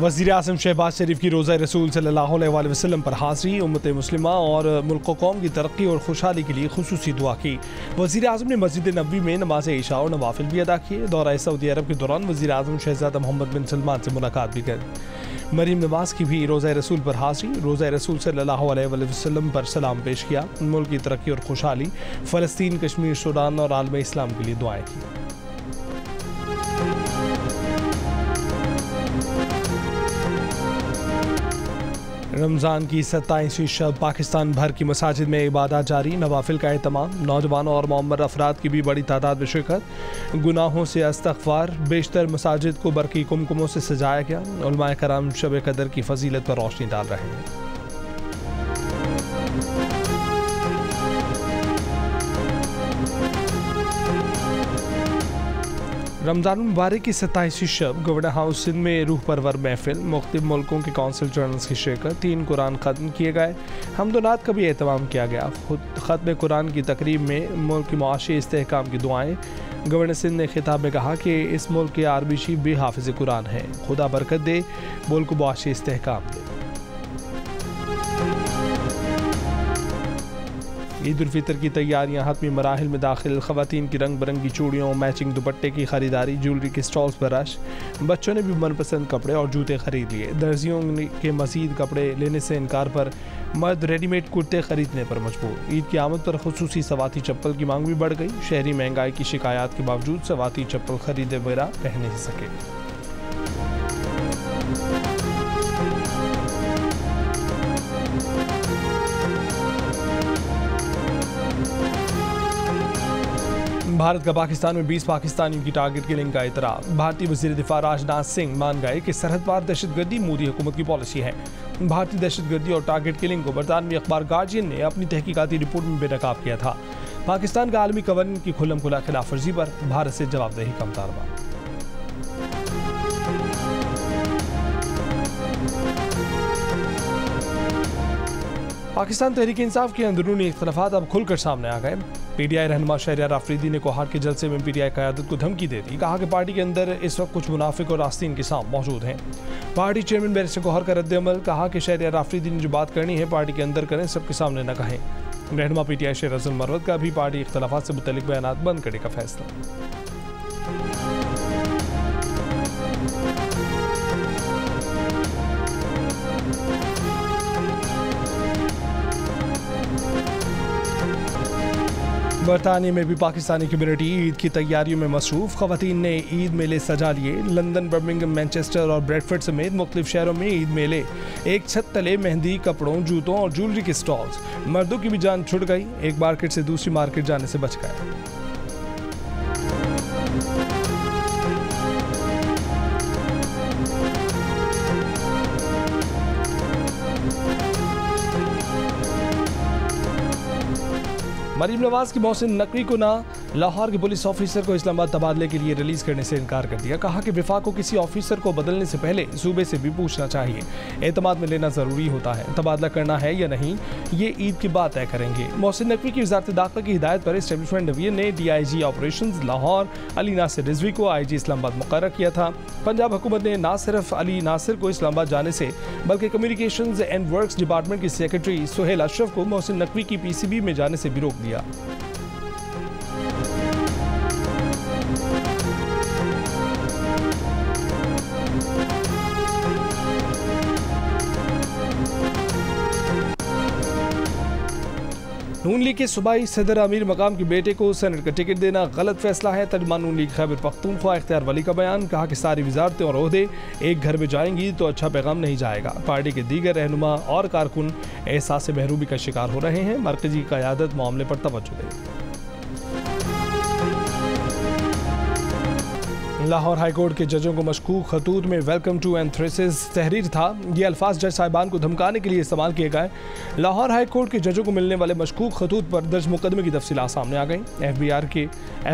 वज़ीर आज़म शहबाज शरीफ की रोज़ा रसूल सल्लल्लाहु अलैहि वसल्लम पर हाज़री, उम्मत मुस्लिमा और मुल्क कौम की तरक्की और खुशहाली के लिए खुसूसी दुआ की। वज़ीर आज़म ने मस्जिद नबवी में नमाज इशा और नवाफिल भी अदा किए। दौरा सऊदी अरब के दौरान वज़ीर आज़म शहज़ादा मोहम्मद बिन सलमान से मुलाकात भी की। मरीम नवाज की भी रोज़ा रसूल पर हाज़री, रोज़ा रसूल सल्लल्लाहु अलैहि वसल्लम पर सलाम पेश किया। मुल्क की तरक्की और खुशहाली, फ़लस्तीन, कश्मीर, सूडान और आलम इस्लाम के लिए दुआएँ की। रमज़ान की 27वीं शब पाकिस्तान भर की मसाजिद में इबादत जारी, नवाफिल का एहतमाम, नौजवानों और मोअम्मर अफराद की भी बड़ी तादाद में शिरकत। गुनाहों से इस्तग़फ़ार, बेशतर मसाजिद को बरक़ी कुमकुमों से सजाया गया। उलमाए कराम शब कदर की फजीलत पर रोशनी डाल रहे हैं। रमज़ान मुबारक की 27वीं शब गवर्नर हाउस सिंध में रूह परवर महफिल, मुख्तलिफ मुल्कों के कौंसल जनरल्स की शिरकत, 3 कुरान ख़त्म किए गए। हम्दुनात का भी एहतमाम किया गया। ख़त्म कुरान की तकरीब में मुल्क की मुआशी इस्तेहकाम की दुआएँ। गवर्नर सिंध ने खिताब में कहा कि इस मुल्क के आर्मी चीफ भी हाफिज़ कुरान है। खुदा बरकत दे, मुल्क को मुआशी इस्तेहकाम दे। ईद उल फितर की तैयारियां हतमी मराहिल में दाखिल, ख़वातीन की रंग बिरंगी चूड़ियों, मैचिंग दुपट्टे की खरीदारी, ज्वेलरी के स्टॉल्स पर रश। बच्चों ने भी मनपसंद कपड़े और जूते खरीद लिए। दर्जियों के मज़ीद कपड़े लेने से इनकार पर मर्द रेडीमेड कुर्ते खरीदने पर मजबूर। ईद की आमद पर खुसूसी सवाती चप्पल की मांग भी बढ़ गई। शहरी महंगाई की शिकायत के बावजूद सवाती चप्पल खरीदे बगैर रह नहीं सके। भारत का पाकिस्तान में 20 पाकिस्तानियों की टारगेट किलिंग का इतराफ़। भारतीय वज़ीर दिफ़ा राजनाथ सिंह मान गए कि सरहद पार दहशतगर्दी मोदी हुकूमत की पॉलिसी है। भारतीय दहशतगर्दी और टारगेट किलिंग को बरतानवी अखबार गार्जियन ने अपनी तहकीकाती रिपोर्ट में बेनकाब किया था। पाकिस्तान का आलमी कवानीन की खुल्लम खुला खिलाफ वर्जी पर भारत से जवाबदेही का मुतालबा। पाकिस्तान तहरीक इंसाफ के अंदरूनी इख्तलाफात अब खुलकर सामने आ गए। PTI रहनुमा शहरियार आफरीदी ने कोहाट के जलसे में PTI क़यादत को धमकी दे दी। कहा कि पार्टी के अंदर इस वक्त कुछ मुनाफिक और आस्तीन के सांप मौजूद हैं। पार्टी चेयरमैन बैरिस्टर कोहर का रद्द-ए-अमल, कहा कि शहरियार आफरीदी ने जो बात करनी है पार्टी के अंदर करें, सबके सामने न कहें। रहनुमा PTI शेर अफजल मरवत का भी पार्टी इख्तलाफात से मुतल्लिक बयानात बंद करने का फैसला। बरतानिया में भी पाकिस्तानी कम्युनिटी ईद की तैयारियों में मसरूफ़। ख़वातीन ने ईद मेले सजा लिए। लंदन, बर्मिंघम, मैनचेस्टर और ब्रैडफोर्ड समेत मुख्तलिफ शहरों में ईद मेले। एक छत तले मेहंदी, कपड़ों, जूतों और ज्वेलरी के स्टॉल्स। मर्दों की भी जान छुट गई, एक मार्केट से दूसरी मार्केट जाने से बच गए। मरीम नवाज की मोहसिन नकवी को लाहौर के पुलिस ऑफिसर को इस्लामाबाद तबादले के लिए रिलीज करने से इनकार कर दिया। कहा कि विफाक को किसी ऑफिसर को बदलने से पहले सूबे से भी पूछना चाहिए। एतमाद में लेना जरूरी होता है। तबादला करना है या नहीं, ये ईद के बाद तय करेंगे। मोहसिन नकवी की वज़ारत दाखिला की हिदायत पर एस्टेब्लिशमेंट डिवीजन ने DIG ऑपरेशंस लाहौर अली नासिर रिजवी को IG इस्लामाबाद मुकर्रर किया था। पंजाब हुकूमत ने न सिर्फ अली नासिर को इस्लामाबाद जाने से बल्कि कम्युनिकेशंस एंड वर्क्स डिपार्टमेंट के सेक्रेटरी सुहेल अशरफ को मोहसिन नकवी की PCB में जाने से भी रोक दिया। नून लीग के सूबाई सदर अमीर मकाम के बेटे को सेनेट का टिकट देना गलत फैसला है। तर्जुमान नून लीग खैबर पख्तूनख्वा इख्तियार वली का बयान। कहा कि सारी वजारतें और ओहदे एक घर में जाएंगी तो अच्छा पैगाम नहीं जाएगा। पार्टी के दीगर रहनुमा और कारकुन एहसास महरूमी का शिकार हो रहे हैं। मरकजी क़यादत मामले पर तवज्जो दे। लाहौर हाईकोर्ट के जजों को मशकूक खतूत में वेलकम टू एंथ्रेसिस तहरीर था। ये अल्फाज जज साहिबान को धमकाने के लिए इस्तेमाल किए गए। लाहौर हाईकोर्ट के जजों को मिलने वाले मशकूक खतूत पर दर्ज मुकदमे की तफसीलात सामने आ गई।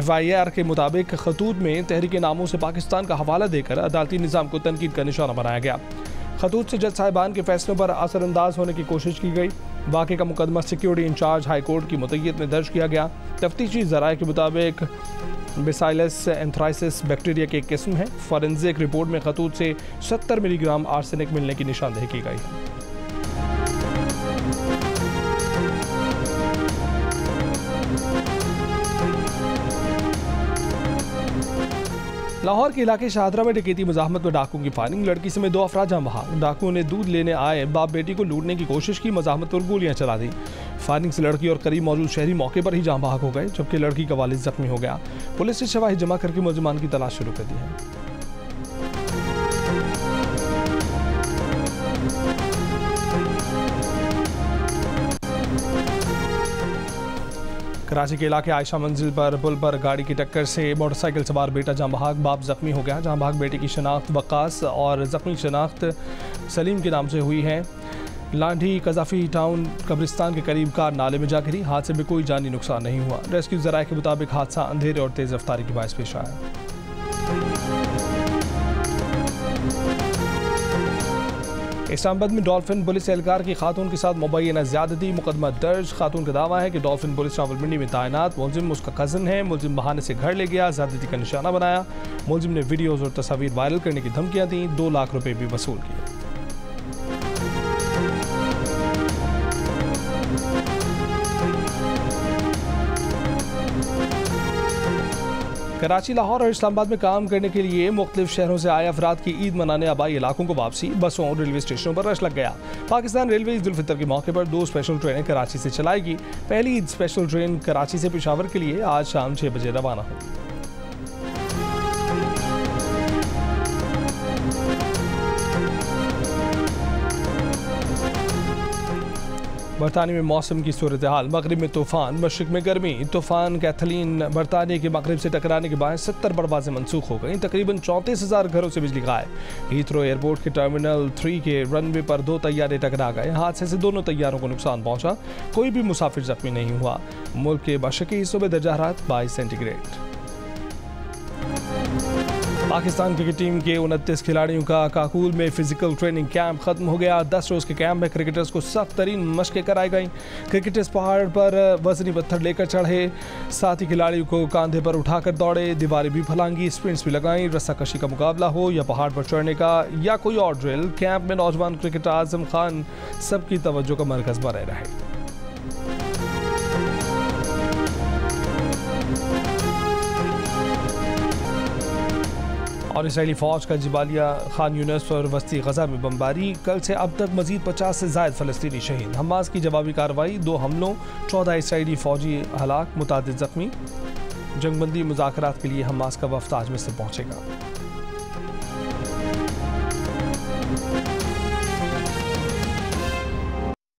FIR के मुताबिक खतूत में तहरीक नामों से पाकिस्तान का हवाला देकर अदालती निज़ाम को तनकीद का निशाना बनाया गया। खतूत से जज साहिबान के फैसलों पर असरअंदाज होने की कोशिश की गई। वाक़े का मुकदमा सिक्योरिटी इंचार्ज हाईकोर्ट की मुतय्यत में दर्ज किया गया। तफ्तीशी ज़राए के मुताबिक बेसाइलस एंथ्राइसिस बैक्टीरिया की एक किस्म है। फॉरेंसिक रिपोर्ट में खतूत से 70 मिलीग्राम आर्सेनिक मिलने की निशानदेही की गई है। लाहौर के इलाके शाहदरा में डकैती मुजाहमत में डाकुओं की फायरिंग। लड़की समेत 2 अफराद जान बहक। डाकुओं ने दूध लेने आए बाप बेटी को लूटने की कोशिश की, मुजाहमत पर गोलियां चला दी। फायरिंग से लड़की और करीब मौजूद शहरी मौके पर ही जान बहक हो गए, जबकि लड़की का वालिद जख्मी हो गया। पुलिस ने शवाहिद जमा करके मुलजिमान की तलाश शुरू कर दी है। कराची के इलाके आयशा मंजिल पर पुल पर गाड़ी की टक्कर से मोटरसाइकिल सवार बेटा जान बहक बाप जख्मी हो गया। जान बहक बेटे की शनाख्त वक्कास और जख्मी शनाख्त सलीम के नाम से हुई है। लांढी कजाफी टाउन कब्रिस्तान के करीब कार नाले में जा गिरी। हादसे में कोई जानी नुकसान नहीं हुआ। रेस्क्यू जराये के मुताबिक हादसा अंधेरे और तेज रफ्तारी की बायस पेश आया। इस्लामाबाद में डॉल्फिन पुलिस एहलकार की खातून के साथ मुबैना ज्यादती मुकदमा दर्ज। खातून का दावा है कि डॉल्फिन पुलिस रावलपिंडी में तैनात मुलजिम उसका कज़न है। मुलजिम बहाने से घर ले गया, ज्यादती का निशाना बनाया। मुलजिम ने वीडियोज और तस्वीर वायरल करने की धमकियां दी। 2 लाख रुपए भी वसूल किए। कराची, लाहौर और इस्लामाबाद में काम करने के लिए मुख्तलिफ शहरों से आए अफराद की ईद मनाने आबाई इलाकों को वापसी। बसों और रेलवे स्टेशनों पर रश लग गया। पाकिस्तान रेलवे ईद उल फितर के मौके पर 2 स्पेशल ट्रेनें कराची से चलाएगी। पहली ईद स्पेशल ट्रेन कराची से पेशावर के लिए आज शाम 6 बजे रवाना होगी। बरतानिया में मौसम की सूरत हाल। मगरिब में तूफान, मशरिक में गर्मी। तूफान कैथलीन बरतानिया के मगरिब से टकराने के बाद 70 परवाजें मनसूख हो गई। तकरीबन 34,000 घरों से बिजली गायब। हीथ्रो एयरपोर्ट के टर्मिनल 3 के रनवे पर 2 तैयारे टकरा गए। हादसे से दोनों तैयारों को नुकसान पहुंचा। कोई भी मुसाफिर जख्मी नहीं हुआ। मुल्क के मशरकी हिस्सों में दर्जा हरारत 22 सेंटीग्रेड। पाकिस्तान क्रिकेट टीम के 29 खिलाड़ियों का काकूल में फिजिकल ट्रेनिंग कैंप खत्म हो गया। 10 रोज के कैंप में क्रिकेटर्स को सख्त तरीन मशकें कराई गई। क्रिकेटर्स पहाड़ पर वजनी पत्थर लेकर चढ़े, साथ ही खिलाड़ियों को कंधे पर उठाकर दौड़े, दीवारें भी फलांगी, स्प्रिंट्स भी लगाई। रस्साकशी का मुकाबला हो या पहाड़ पर चढ़ने का या कोई और ड्रिल, कैंप में नौजवान क्रिकेटर आजम खान सबकी तवज्जो का मरकज बने रहे। और इसराइली फौज का जबालिया खान यूनिस और वस्ती गजा में बमबारी। कल से अब तक मजीद 50 से ज़ायद फ़लस्तीनी शहीद। हमास की जवाबी कार्रवाई, 2 हमलों, 14 इसराइली फौजी हलाक, मुतादिद जख्मी। जंगबंदी मुज़ाकरात के लिए हमास का वफ़द आज मिस्र पहुंचेगा।